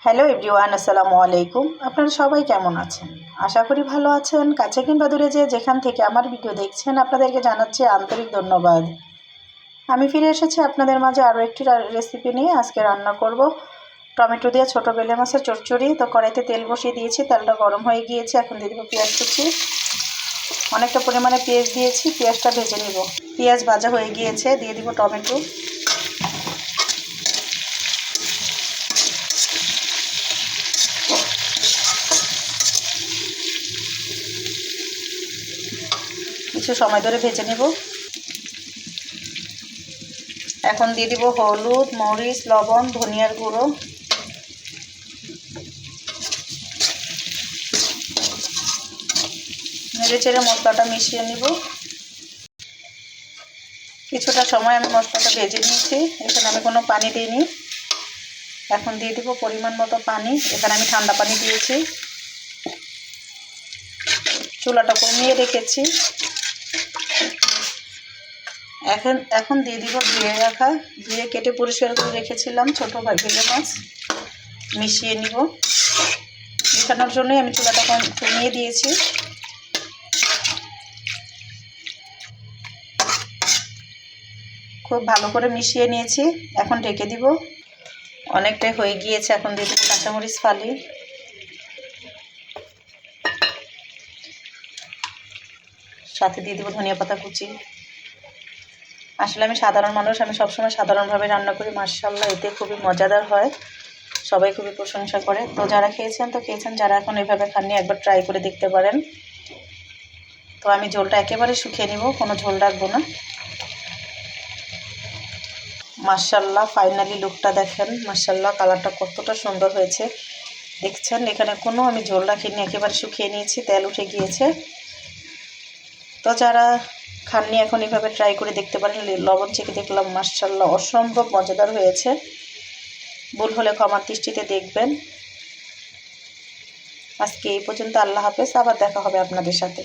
Hello everyone, আসসালামু আলাইকুম। আপনারা সবাই কেমন আছেন? আশা করি ভালো আছেন। কাছে কিংবা দূরে যেখান থেকে আমার ভিডিও দেখছেন, আপনাদেরকে জানাচ্ছি আন্তরিক ধন্যবাদ। আমি ফিরে এসেছি আপনাদের মাঝে আরও একটি রেসিপি নিয়ে। আজকে রান্না করব টমেটো দিয়ে ছোটো বেলে মাছের চচ্চড়ি। তো কড়াইতে তেল বসিয়ে দিয়েছি, তেলটা গরম হয়ে গিয়েছে। এখন দিয়ে দেবো পেঁয়াজ কুচি। অনেকটা পরিমাণে পেঁয়াজ দিয়েছি, পেঁয়াজটা ভেজে নেব। পেঁয়াজ ভাজা হয়ে গিয়েছে, দিয়ে দিব টমেটো। কিছু সময় ধরে ভেজে নেব। এখন দিয়ে দিব হলুদ, মরিচ, লবণ, ধনিয়ার গুঁড়ো। নেড়ে চেড়ে মশলাটা মিশিয়ে নিব। কিছুটা সময় আমি মশলাটা ভেজে নিয়েছি। এখানে আমি কোনো পানি দিইনি। এখন দিয়ে দিব পরিমাণ মতো পানি। এখানে আমি ঠান্ডা পানি দিয়েছি। চুলাটা কমিয়ে রেখেছি। এখন দিয়ে দিব ধুয়ে কেটে পরিষ্কার করে রেখেছিলাম ছোটো বেলে মাছ। মিশিয়ে নিব। মেশানোর জন্যই আমি চুলাটা কমিয়ে দিয়েছি। খুব ভালো করে মিশিয়ে নিয়েছি। এখন ঢেকে দিব। অনেকটাই হয়ে গিয়েছে। এখন দিয়ে দিব কাঁচামরিচ ফালি। সাথে দিয়ে দেবো ধনিয়া পাতা কুচি। আসলে আমি সাধারণ মানুষ, আমি সবসময় সাধারণভাবে রান্না করি। মাশাআল্লাহ, এতে খুবই মজাদার হয়, সবাই খুবই প্রশংসা করে। তো যারা খেয়েছেন তো খেয়েছেন, যারা এখন এভাবে খাননি একবার ট্রাই করে দেখতে পারেন। তো আমি ঝোলটা একেবারে শুকিয়ে নিব, কোনো ঝোল রাখবো না। মাশাআল্লাহ, ফাইনালি লুকটা দেখেন। মাশাআল্লাহ, কালারটা কতটা সুন্দর হয়েছে দেখছেন। এখানে কোনো আমি ঝোল রাখিনি, একেবারে শুকিয়ে নিয়েছি, তেল উঠে গিয়েছে। তো যারা খাননি এখন এভাবে ট্রাই করে দেখতে পারেন। লবণ চেখে দেখলাম, মাশাআল্লাহ অসম্ভব মজাদার হয়েছে। ভুল হলে ক্ষমার দৃষ্টিতে দেখবেন। আজকে এই পর্যন্ত। আল্লাহ হাফেজ। আবার দেখা হবে আপনাদের সাথে।